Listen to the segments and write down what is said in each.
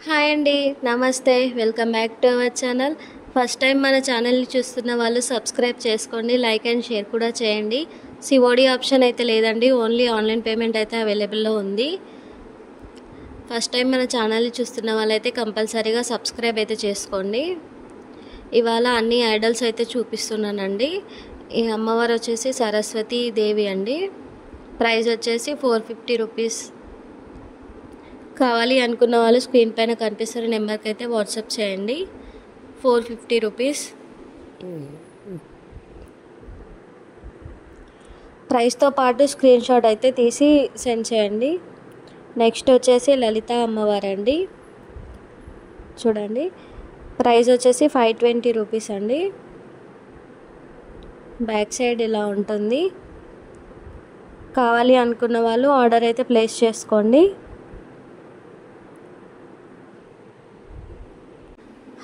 Hi అండి, నమస్తే. Welcome back to our channel. First time మన ఛానల్ని చూస్తున్న వాళ్ళు సబ్స్క్రైబ్ చేసుకోండి, లైక్ అండ్ షేర్ కూడా చేయండి. సిఓడి ఆప్షన్ అయితే లేదండి, ఓన్లీ ఆన్లైన్ పేమెంట్ అయితే అవైలబుల్లో ఉంది. ఫస్ట్ టైం మన ఛానల్ని చూస్తున్న వాళ్ళైతే కంపల్సరీగా సబ్స్క్రైబ్ అయితే చేసుకోండి. ఇవాళ అన్ని ఐడల్స్ అయితే చూపిస్తున్నానండి. ఈ అమ్మవారు వచ్చేసి సరస్వతి దేవి అండి. ప్రైస్ వచ్చేసి 450 రూపీస్. కావాలి అనుకున్న వాళ్ళు స్క్రీన్ పైన కనిపిస్తున్న నెంబర్కి అయితే వాట్సాప్ చేయండి. 450 రూపీస్. ప్రైస్తో పాటు స్క్రీన్ షాట్ అయితే తీసి సెండ్ చేయండి. నెక్స్ట్ వచ్చేసి లలిత అమ్మవారు అండి. చూడండి, ప్రైస్ వచ్చేసి 520 రూపీస్ అండి. బ్యాక్ సైడ్ ఇలా ఉంటుంది. కావాలి అనుకున్న వాళ్ళు ఆర్డర్ అయితే ప్లేస్ చేసుకోండి.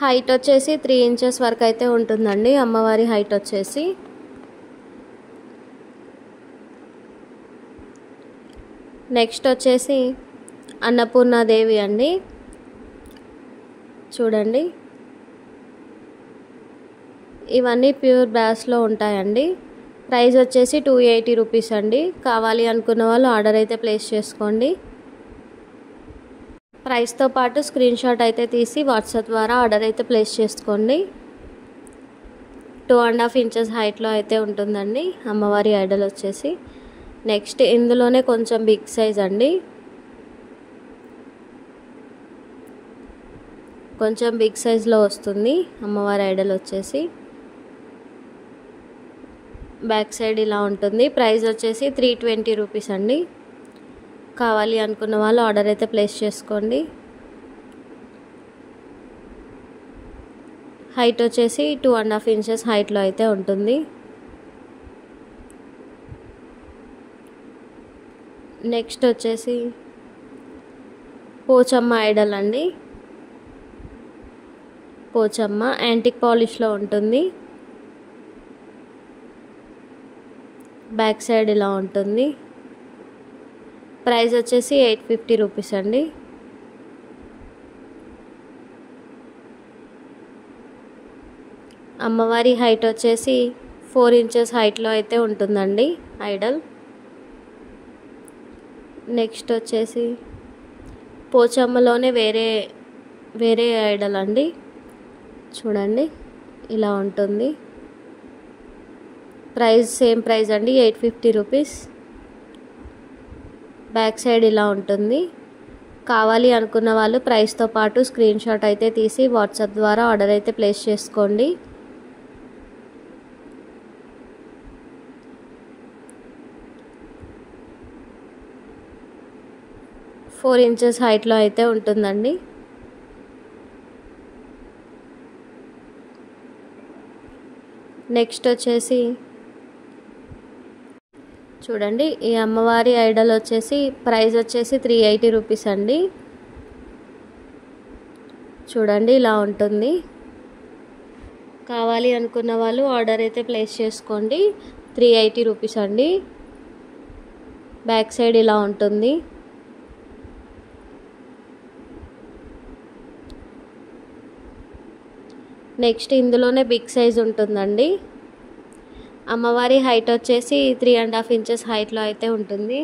హైట్ వచ్చేసి 3 ఇంచెస్ వరకు అయితే ఉంటుందండి అమ్మవారి హైట్ వచ్చేసి. నెక్స్ట్ వచ్చేసి అన్నపూర్ణాదేవి అండి. చూడండి, ఇవన్నీ ప్యూర్ బ్రాస్లో ఉంటాయండి. ప్రైస్ వచ్చేసి 280 రూపీస్ అండి. కావాలి అనుకున్న వాళ్ళు ఆర్డర్ అయితే ప్లేస్ చేసుకోండి. ప్రైస్తో పాటు స్క్రీన్ షాట్ అయితే తీసి వాట్సాప్ ద్వారా ఆర్డర్ అయితే ప్లేస్ చేసుకోండి. 2.5 ఇంచెస్ హైట్లో అయితే ఉంటుందండి అమ్మవారి ఐడల్ వచ్చేసి. నెక్స్ట్ ఇందులోనే కొంచెం బిగ్ సైజ్ అండి. కొంచెం బిగ్ సైజ్లో వస్తుంది అమ్మవారి ఐడల్ వచ్చేసి. బ్యాక్ సైడ్ ఇలా ఉంటుంది. ప్రైస్ వచ్చేసి 320 రూపీస్ అండి. కావాలి అనుకున్న వాళ్ళు ఆర్డర్ అయితే ప్లేస్ చేసుకోండి. హైట్ వచ్చేసి 2.5 ఇంచెస్ హైట్లో అయితే ఉంటుంది. నెక్స్ట్ వచ్చేసి పోచమ్మ ఐడల్ అండి. పోచమ్మ యాంటిక్ పాలిష్లో ఉంటుంది. బ్యాక్ సైడ్ ఇలా ఉంటుంది. ప్రైస్ వచ్చేసి 850 రూపీస్ అండి. అమ్మవారి హైట్ వచ్చేసి 4 ఇంచెస్ హైట్లో అయితే ఉంటుందండి ఐడల్. నెక్స్ట్ వచ్చేసి పోచమ్మలోనే వేరే ఐడల్ అండి. చూడండి, ఇలా ఉంటుంది. ప్రైస్ సేమ్ ప్రైస్ అండి, 850 రూపీస్. బ్యాక్ సైడ్ ఇలా ఉంటుంది. కావాలి అనుకున్న వాళ్ళు ప్రైస్తో పాటు స్క్రీన్ షాట్ అయితే తీసి వాట్సాప్ ద్వారా ఆర్డర్ అయితే ప్లేస్ చేసుకోండి. ఫోర్ ఇంచెస్ హైట్లో అయితే ఉంటుందండి. నెక్స్ట్ వచ్చేసి చూడండి, ఈ అమ్మవారి ఐడల్ వచ్చేసి ప్రైస్ వచ్చేసి 380 రూపీస్ అండి. చూడండి, ఇలా ఉంటుంది. కావాలి అనుకున్న వాళ్ళు ఆర్డర్ అయితే ప్లేస్ చేసుకోండి. 380 రూపీస్ అండి. బ్యాక్ సైడ్ ఇలా ఉంటుంది. నెక్స్ట్ ఇందులోనే బిగ్ సైజ్ ఉంటుందండి. అమ్మవారి హైట్ వచ్చేసి 3.5 ఇంచెస్ హైట్లో అయితే ఉంటుంది.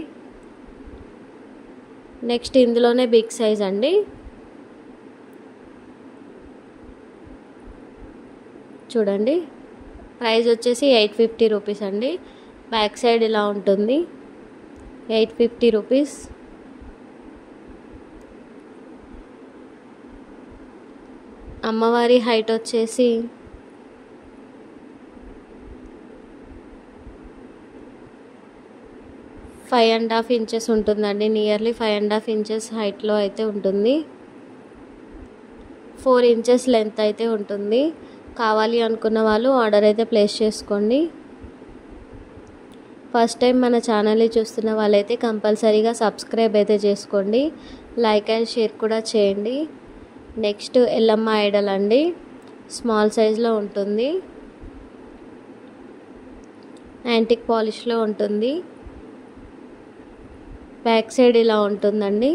నెక్స్ట్ ఇందులోనే బిగ్ సైజ్ అండి. చూడండి, ప్రైస్ వచ్చేసి 850 రూపీస్ అండి. బ్యాక్ సైడ్ ఇలా ఉంటుంది. 850 రూపీస్. అమ్మవారి హైట్ వచ్చేసి 5.5 ఇంచెస్ ఉంటుందండి. నియర్లీ 5.5 ఇంచెస్ హైట్లో అయితే ఉంటుంది. 4 ఇంచెస్ లెంత్ అయితే ఉంటుంది. కావాలి అనుకున్న వాళ్ళు ఆర్డర్ అయితే ప్లేస్ చేసుకోండి. ఫస్ట్ టైం మన ఛానల్ని చూస్తున్న వాళ్ళైతే కంపల్సరీగా సబ్స్క్రైబ్ అయితే చేసుకోండి, లైక్ అండ్ షేర్ కూడా చేయండి. నెక్స్ట్ ఎల్లమ్మ ఐడల్ అండి. స్మాల్ సైజ్లో ఉంటుంది. యాంటిక్ పాలిష్లో ఉంటుంది. బ్యాక్ సైడ్ ఇలా ఉంటుందండి.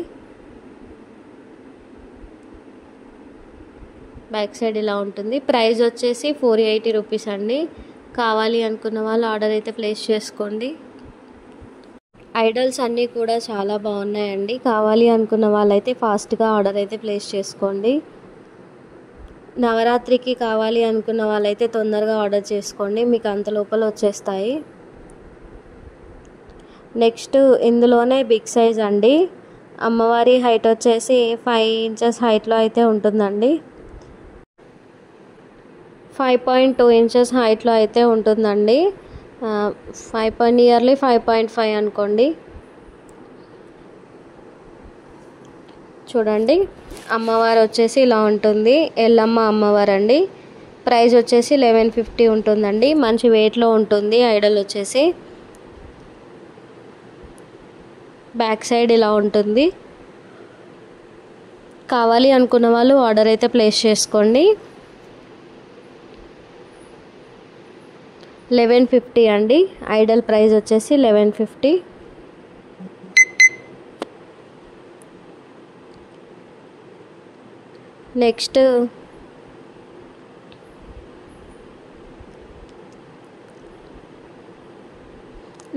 బ్యాక్ సైడ్ ఇలా ఉంటుంది. ప్రైస్ వచ్చేసి 480 రూపీస్ అండి. కావాలి అనుకున్న వాళ్ళు ఆర్డర్ అయితే ప్లేస్ చేసుకోండి. ఐడల్స్ అన్నీ కూడా చాలా బాగున్నాయండి. కావాలి అనుకున్న వాళ్ళైతే ఫాస్ట్గా ఆర్డర్ అయితే ప్లేస్ చేసుకోండి. నవరాత్రికి కావాలి అనుకున్న వాళ్ళైతే తొందరగా ఆర్డర్ చేసుకోండి, మీకు అంత లోపల వచ్చేస్తాయి. నెక్స్ట్ ఇందులోనే బిగ్ సైజ్ అండి. అమ్మవారి హైట్ వచ్చేసి 5 ఇంచెస్ హైట్లో అయితే ఉంటుందండి. 5.2 ఇంచెస్ హైట్లో అయితే ఉంటుందండి. 5.5 అనుకోండి. చూడండి, అమ్మవారు వచ్చేసి ఇలా ఉంటుంది. ఎల్లమ్మ అమ్మవారు అండి. ప్రైస్ వచ్చేసి 1150 ఉంటుందండి. మంచి వెయిట్లో ఉంటుంది ఐడల్ వచ్చేసి. బ్యాక్ సైడ్ ఇలా ఉంటుంది. కావాలి అనుకున్న వాళ్ళు ఆర్డర్ అయితే ప్లేస్ చేసుకోండి. 1150 అండి. ఐడల్ ప్రైస్ వచ్చేసి 1150.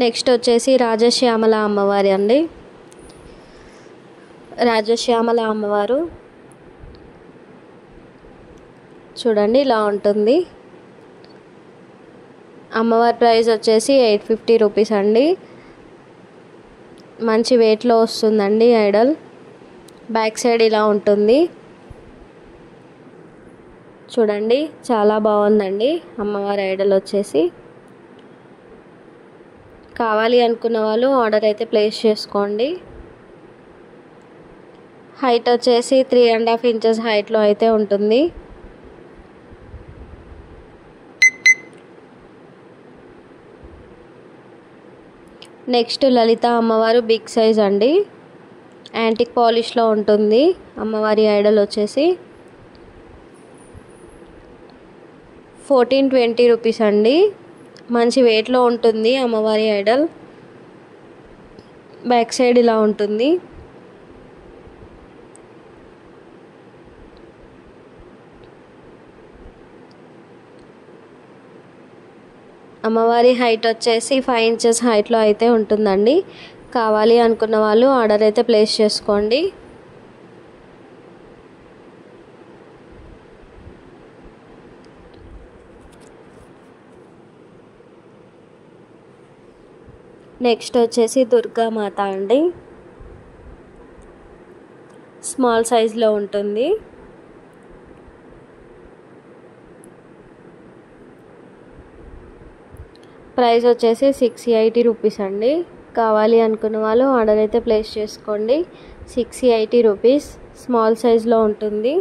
నెక్స్ట్ వచ్చేసి రాజశ్యామల అమ్మవారి అండి. రాజశ్యామల అమ్మవారు చూడండి ఇలా ఉంటుంది. అమ్మవారి ప్రైస్ వచ్చేసి 850 రూపీస్ అండి. మంచి వెయిట్లో వస్తుందండి ఐడల్. బ్యాక్ సైడ్ ఇలా ఉంటుంది. చూడండి, చాలా బాగుందండి అమ్మవారి ఐడల్ వచ్చేసి. కావాలి అనుకున్న వాళ్ళు ఆర్డర్ అయితే ప్లేస్ చేసుకోండి. హైట్ వచ్చేసి 3.5 ఇంచెస్ హైట్లో అయితే ఉంటుంది. నెక్స్ట్ లలిత అమ్మవారు బిగ్ సైజ్ అండి. యాంటిక్ పాలిష్లో ఉంటుంది అమ్మవారి ఐడల్ వచ్చేసి. 1420 రూపీస్ అండి. మంచి వెయిట్లో ఉంటుంది అమ్మవారి ఐడల్. బ్యాక్ సైడ్ ఇలా ఉంటుంది. అమ్మవారి హైట్ వచ్చేసి 5 ఇంచెస్ హైట్లో అయితే ఉంటుందండి. కావాలి అనుకున్న వాళ్ళు ఆర్డర్ అయితే ప్లేస్ చేసుకోండి. నెక్స్ట్ వచ్చేసి దుర్గామాత అండి. స్మాల్ సైజ్లో ఉంటుంది. ప్రైస్ వచ్చేసి 680 రూపీస్ అండి. కావాలి అనుకున్న వాళ్ళు ఆర్డర్ అయితే ప్లేస్ చేసుకోండి. 680 రూపీస్. స్మాల్ సైజ్లో ఉంటుంది.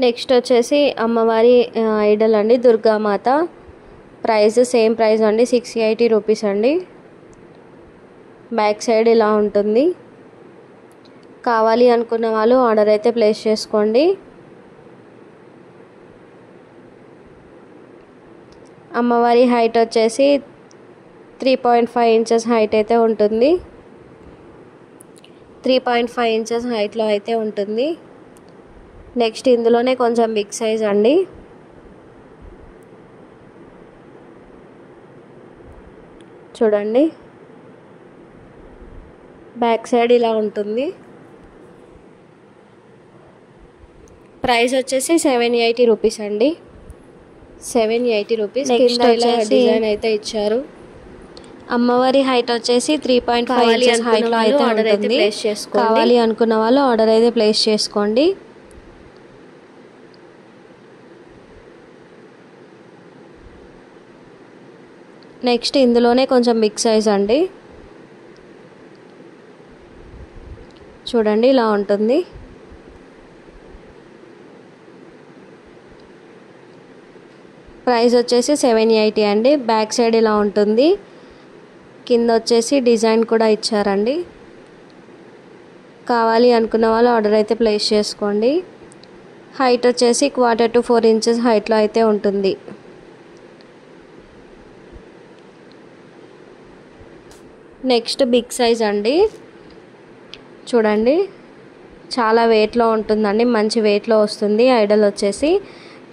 నెక్స్ట్ వచ్చేసి అమ్మవారి ఐడల్ అండి, దుర్గామాత. ప్రైస్ సేమ్ ప్రైస్ అండి, 680 రూపీస్ అండి. బ్యాక్ సైడ్ ఇలా ఉంటుంది. కావాలి అనుకున్న వాళ్ళు ఆర్డర్ అయితే ప్లేస్ చేసుకోండి. అమ్మవారి హైట్ వచ్చేసి 3.5 ఇంచెస్ హైట్ అయితే ఉంటుంది. 3.5 ఇంచెస్ హైట్లో అయితే ఉంటుంది. నెక్స్ట్ ఇందులోనే కొంచెం బిగ్ సైజ్ అండి. చూడండి, బ్యాక్ సైడ్ ఇలా ఉంటుంది. ప్రైస్ వచ్చేసి 780 రూపీస్ అండి. 780 రూపీస్. కింద ఇలా డిజైన్ అయితే ఇచ్చారు. అమ్మవారి హైట్ వచ్చేసి 3.5 ఇంచెస్ హైట్లో అయితే ఉంటుంది. కావాలి అనుకున్న వాళ్ళు ఆర్డర్ అయితే ప్లేస్ చేసుకోండి. నెక్స్ట్ ఇందులోనే కొంచెం బిగ్ సైజ్ అండి. చూడండి ఇలా ఉంటుంది. ప్రైస్ వచ్చేసి 780 అండి. బ్యాక్ సైడ్ ఇలా ఉంటుంది. కింద వచ్చేసి డిజైన్ కూడా ఇచ్చారండి. కావాలి అనుకున్న వాళ్ళు ఆర్డర్ అయితే ప్లేస్ చేసుకోండి. హైట్ వచ్చేసి 1/4 to 4 ఇంచెస్ హైట్లో అయితే ఉంటుంది. నెక్స్ట్ బిగ్ సైజ్ అండి. చూడండి చాలా వెయిట్లో ఉంటుందండి, మంచి వెయిట్లో వస్తుంది. ఐడల్ వచ్చేసి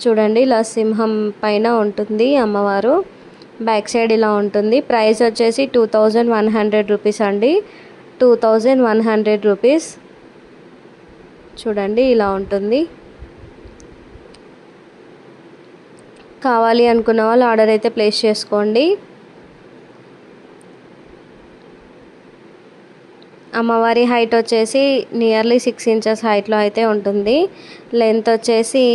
చూడండి ఇలా సింహం పైన ఉంటుంది అమ్మవారు. బ్యాక్ సైడ్ ఇలా ఉంటుంది. ప్రైస్ వచ్చేసి 2100 రూపీస్ అండి. 2100 రూపీస్. చూడండి ఇలా ఉంటుంది. కావాలి అనుకున్న వాళ్ళు ఆర్డర్ అయితే ప్లేస్ చేసుకోండి. అమ్మవారి హైట్ వచ్చేసి నియర్లీ 6 ఇంచెస్ హైట్లో అయితే ఉంటుంది. లెంత్ వచ్చేసి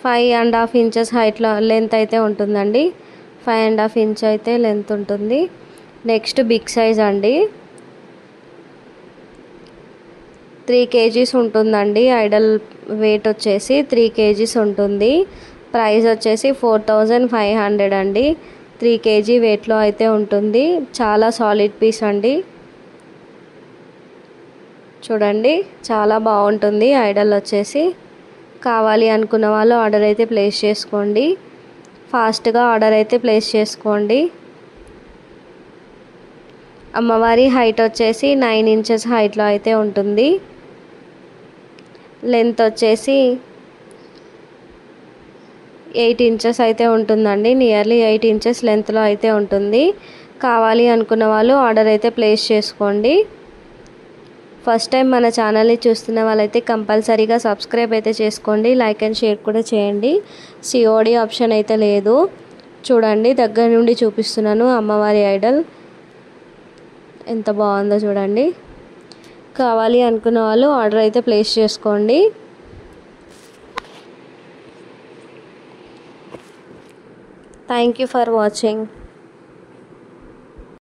5.5 ఇంచెస్ హైట్లో లెంత్ అయితే ఉంటుందండి. 5.5 ఇంచ్ అయితే లెంత్ ఉంటుంది. నెక్స్ట్ బిగ్ సైజ్ అండి. 3 kgs ఉంటుందండి. ఐడల్ వెయిట్ వచ్చేసి 3 kgs ఉంటుంది. ప్రైస్ వచ్చేసి 4500 అండి. 3 kg వెయిట్లో అయితే ఉంటుంది. చాలా సాలిడ్ పీస్ అండి. చూడండి చాలా బాగుంటుంది ఐడల్ వచ్చేసి. కావాలి అనుకున్న వాళ్ళు ఆర్డర్ అయితే ప్లేస్ చేసుకోండి. ఫాస్ట్గా ఆర్డర్ అయితే ప్లేస్ చేసుకోండి. అమ్మవారి హైట్ వచ్చేసి 9 ఇంచెస్ హైట్లో అయితే ఉంటుంది. లెంత్ వచ్చేసి 8 ఇంచెస్ అయితే ఉంటుందండి. నియర్లీ 8 ఇంచెస్ లెంత్లో అయితే ఉంటుంది. కావాలి అనుకున్న వాళ్ళు ఆర్డర్ అయితే ప్లేస్ చేసుకోండి. ఫస్ట్ టైం మన ఛానల్ని చూస్తున్న వాళ్ళైతే కంపల్సరీగా సబ్స్క్రైబ్ అయితే చేసుకోండి. లైక్ అండ్ షేర్ కూడా చేయండి. సిఓడి ఆప్షన్ అయితే లేదు. చూడండి దగ్గర నుండి చూపిస్తున్నాను అమ్మవారి ఐడల్ ఎంత బాగుందో చూడండి. కావాలి అనుకున్న వాళ్ళు ఆర్డర్ అయితే ప్లేస్ చేసుకోండి. Thank you for watching.